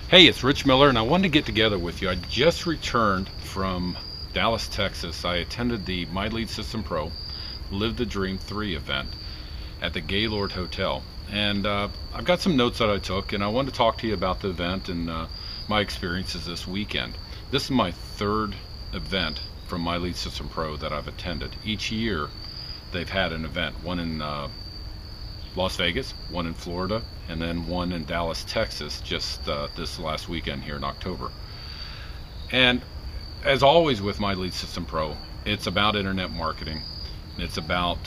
Hey, it's Rich Miller, and I wanted to get together with you. I just returned from Dallas, Texas. I attended the My Lead System Pro Live the Dream 3 event at the Gaylord Hotel. And I've got some notes that I took, and I wanted to talk to you about the event and my experiences this weekend. This is my third event from My Lead System Pro that I've attended. Each year they've had an event, one in Las Vegas, one in Florida, and then one in Dallas, Texas, just this last weekend here in October. And as always with My Lead System Pro, it's about internet marketing. It's about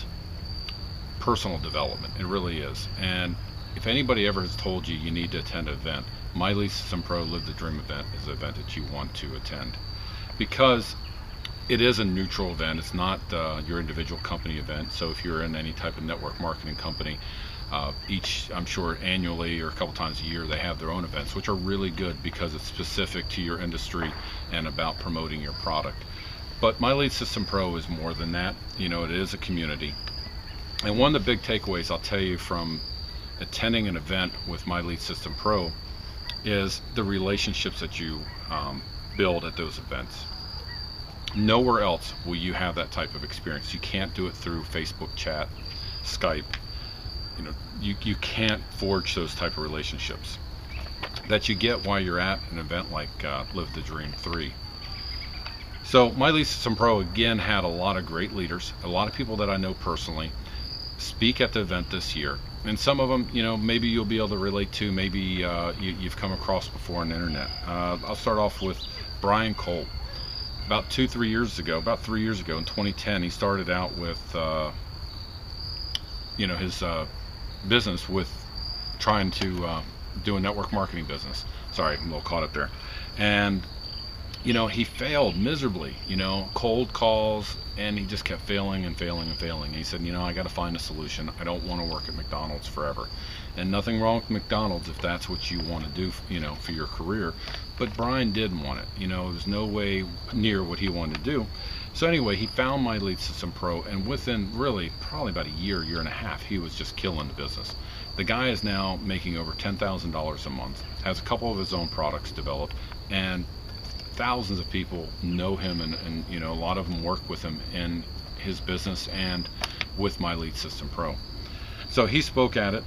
personal development. It really is. And if anybody ever has told you you need to attend an event, My Lead System Pro Live the Dream event is an event that you want to attend, because it is a neutral event. It's not your individual company event. So if you're in any type of network marketing company, I'm sure annually or a couple times a year, they have their own events, which are really good because it's specific to your industry and about promoting your product. But My Lead System Pro is more than that. You know, it is a community. And one of the big takeaways I'll tell you from attending an event with My Lead System Pro is the relationships that you build at those events. Nowhere else will you have that type of experience. You can't do it through Facebook chat, Skype. You know, you can't forge those type of relationships that you get while you're at an event like Live the Dream 3. So My Lead System Pro again had a lot of great leaders, a lot of people that I know personally speak at the event this year. And some of them, you know, maybe you'll be able to relate to, maybe you've come across before on the internet. I'll start off with Brian Cole. About 3 years ago in 2010, he started out with his business with trying to do a network marketing business. Sorry, I'm a little caught up there. And he failed miserably, cold calls, and he just kept failing and failing and failing. And he said, I got to find a solution. I don't want to work at McDonald's forever. And nothing wrong with McDonald's if that's what you want to do, for your career. But Brian didn't want it. There was no way near what he wanted to do. So anyway, he found My Lead System Pro, and within really probably about a year and a half, he was just killing the business. The guy is now making over $10,000 a month, has a couple of his own products developed, and thousands of people know him, and a lot of them work with him in his business and with My Lead System Pro. So he spoke at it,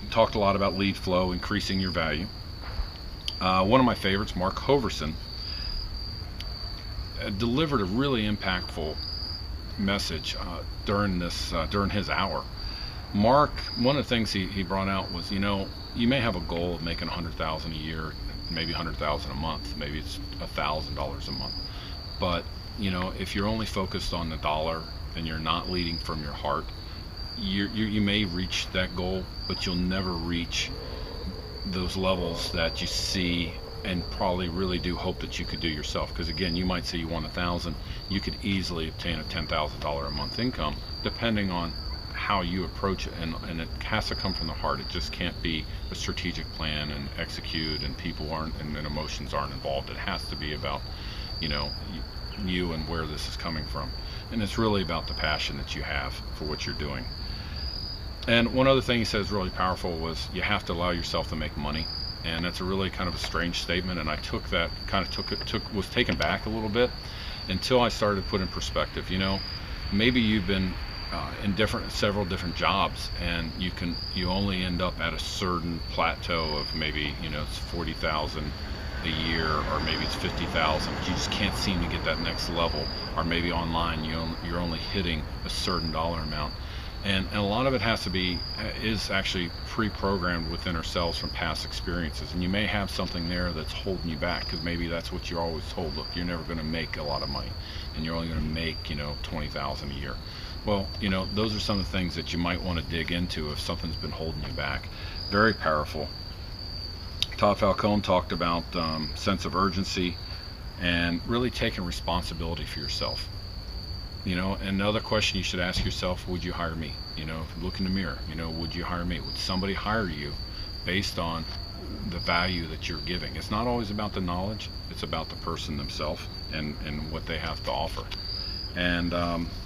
talked a lot about lead flow, increasing your value. One of my favorites, Mark Hoverson, delivered a really impactful message during his hour. Mark, one of the things he brought out was, you may have a goal of making $100,000 a year, maybe $100,000 a month, maybe it's $1,000 a month. But if you're only focused on the dollar and you're not leading from your heart, you may reach that goal, but you'll never reach those levels that you see and probably really do hope that you could do yourself. Because again, you might say you want 1,000, you could easily obtain a $10,000 a month income, depending on how you approach it, and it has to come from the heart. It just can't be a strategic plan and execute, and people aren't, and emotions aren't involved. It has to be about you and where this is coming from, and it's really about the passion that you have for what you're doing. And one other thing he says really powerful was, you have to allow yourself to make money. And that's a really kind of a strange statement, and I was taken back a little bit until I started to put in perspective. Maybe you've been in several different jobs, and you only end up at a certain plateau of maybe it's 40,000 a year, or maybe it's 50,000. You just can't seem to get that next level. Or maybe online you're only hitting a certain dollar amount. And a lot of it is actually pre-programmed within ourselves from past experiences. And you may have something there that's holding you back, because maybe that's what you're always told. Look, you're never going to make a lot of money, and you're only going to make 20,000 a year. Well, those are some of the things that you might want to dig into if something's been holding you back. Very powerful. Todd Falcone talked about sense of urgency and really taking responsibility for yourself. And another question you should ask yourself, would you hire me? Look in the mirror, would you hire me? Would somebody hire you based on the value that you're giving? It's not always about the knowledge, it's about the person themselves and what they have to offer. And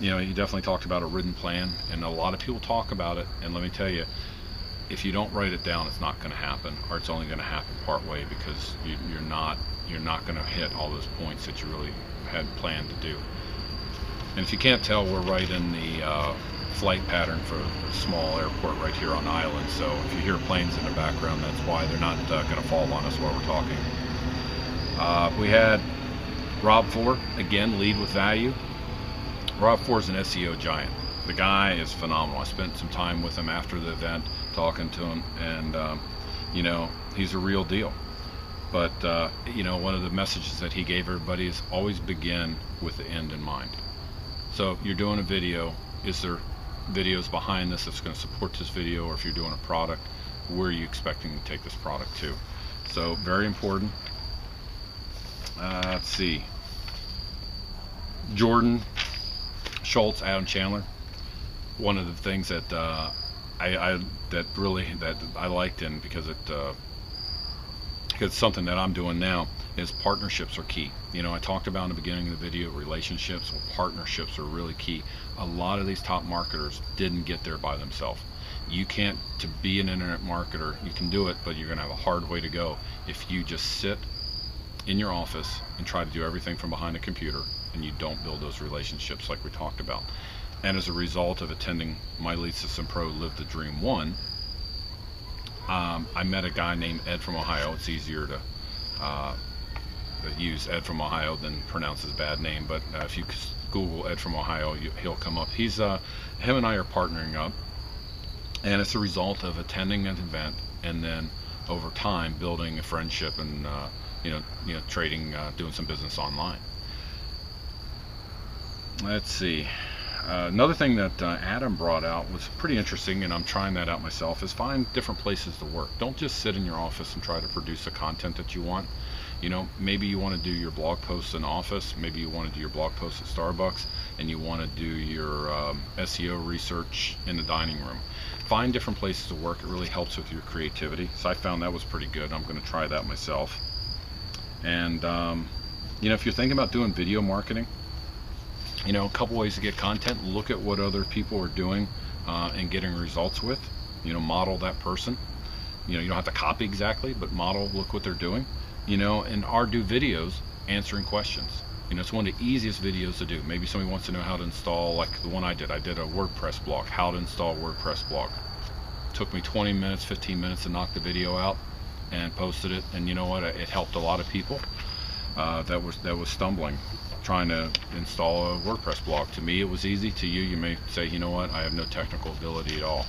he definitely talked about a written plan, and a lot of people talk about it, and let me tell you, if you don't write it down, it's not going to happen, or it's only going to happen part way, because you're not going to hit all those points that you really had planned to do. And if you can't tell, we're right in the flight pattern for a small airport right here on the island, so if you hear planes in the background, that's why. They're not going to fall on us while we're talking. We had Rob Fore, again, lead with value. Rob Fore is an SEO giant. The guy is phenomenal. I spent some time with him after the event, talking to him, and you know, he's a real deal. But you know, one of the messages that he gave everybody is always begin with the end in mind. So if you're doing a video, is there videos behind this that's going to support this video? Or if you're doing a product, where are you expecting to take this product to? So very important. Let's see, Jordan Schultz, Adam Chandler. One of the things that I liked in, because it's something that I'm doing now, is partnerships are key. You know, I talked about in the beginning of the video, relationships. Well, partnerships are really key. A lot of these top marketers didn't get there by themselves. You can't, to be an internet marketer, you can do it, but you're gonna have a hard way to go if you just sit in your office and try to do everything from behind a computer, and you don't build those relationships like we talked about. And as a result of attending My Lead System Pro Live the Dream 1, I met a guy named Ed from Ohio. It's easier to use Ed from Ohio than pronounce his bad name, but if you Google Ed from Ohio, he'll come up. Him and I are partnering up, and it's a result of attending an event and then over time building a friendship and you know, trading, doing some business online. Let's see. Another thing that Adam brought out was pretty interesting, and I'm trying that out myself, is find different places to work. Don't just sit in your office and try to produce the content that you want. You know, maybe you want to do your blog posts in the office, maybe you want to do your blog posts at Starbucks, and you want to do your SEO research in the dining room. Find different places to work. It really helps with your creativity. So I found that was pretty good. I'm going to try that myself. And you know, if you're thinking about doing video marketing, you know, a couple ways to get content. Look at what other people are doing and getting results with. You know, model that person. You know, you don't have to copy exactly, but model, look what they're doing. You know, and do videos answering questions. You know, it's one of the easiest videos to do. Maybe somebody wants to know how to install, like the one I did a WordPress blog, how to install a WordPress blog. It took me 20 minutes, 15 minutes to knock the video out and posted it, and you know what, it helped a lot of people that was stumbling trying to install a WordPress blog. To me it was easy. To you, you may say, you know what, I have no technical ability at all.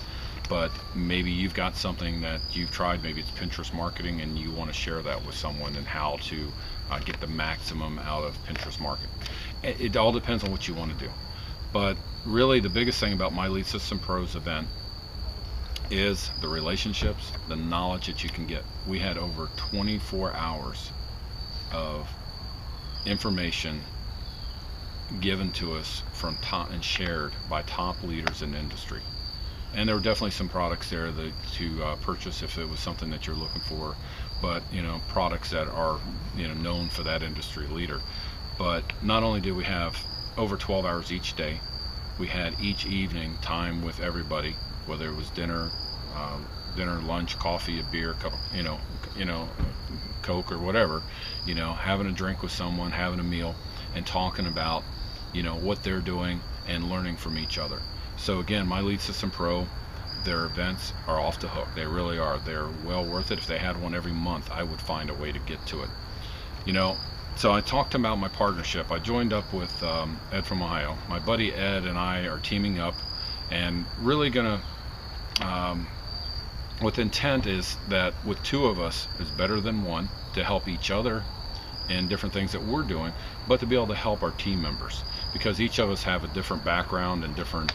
But maybe you've got something that you've tried, maybe it's Pinterest marketing, and you want to share that with someone, and how to get the maximum out of Pinterest marketing. It all depends on what you want to do. But really the biggest thing about My Lead System Pro's event is the relationships, the knowledge that you can get. We had over 24 hours of information given to us from top and shared by top leaders in the industry. And there were definitely some products there to purchase if it was something that you're looking for, but you know, products that are, you know, known for that industry leader. But not only did we have over 12 hours each day, we had each evening time with everybody, whether it was dinner, lunch, coffee, a beer, cup, you know, Coke or whatever, you know, having a drink with someone, having a meal, and talking about, you know, what they're doing and learning from each other. So again, My Lead System Pro, their events are off the hook. They really are. They're well worth it. If they had one every month, I would find a way to get to it. You know, so I talked about my partnership. I joined up with Ed from Ohio. My buddy Ed and I are teaming up, and really gonna, with intent is that with two of us is better than one, to help each other in different things that we're doing, but to be able to help our team members, because each of us have a different background and different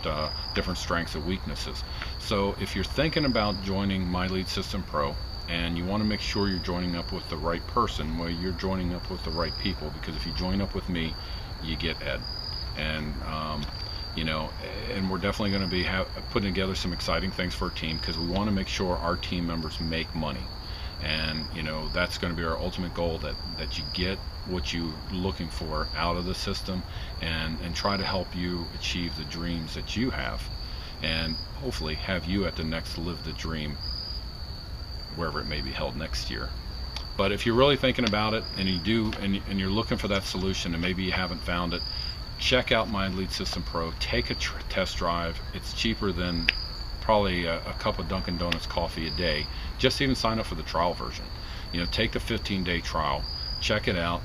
strengths and weaknesses. So if you're thinking about joining My Lead System Pro and you want to make sure you're joining up with the right person, well, you're joining up with the right people, because if you join up with me, you get Ed. And you know, and we're definitely going to be putting together some exciting things for our team, because we want to make sure our team members make money. And you know, that's going to be our ultimate goal, that you get what you're looking for out of the system, and try to help you achieve the dreams that you have, and hopefully have you at the next Live the Dream wherever it may be held next year. But if you're really thinking about it, and you do, and you're looking for that solution, and maybe you haven't found it, check out my Elite System Pro. Take a test drive. It's cheaper than probably a cup of Dunkin' Donuts coffee a day. Just even sign up for the trial version. You know, take the 15-day trial, check it out.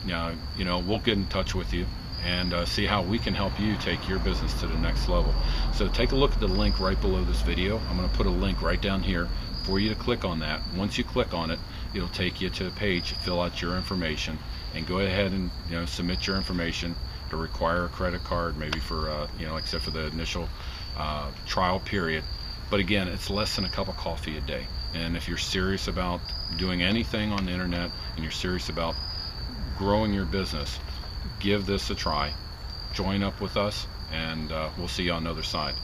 You know, we'll get in touch with you and see how we can help you take your business to the next level. So take a look at the link right below this video. I'm going to put a link right down here for you to click on that. Once you click on it, it'll take you to a page, fill out your information, and go ahead and, you know, submit your information. To require a credit card, maybe for you know, like I said, for the initial trial period. But again, it's less than a cup of coffee a day. And if you're serious about doing anything on the internet, and you're serious about growing your business, give this a try. Join up with us, and we'll see you on the other side.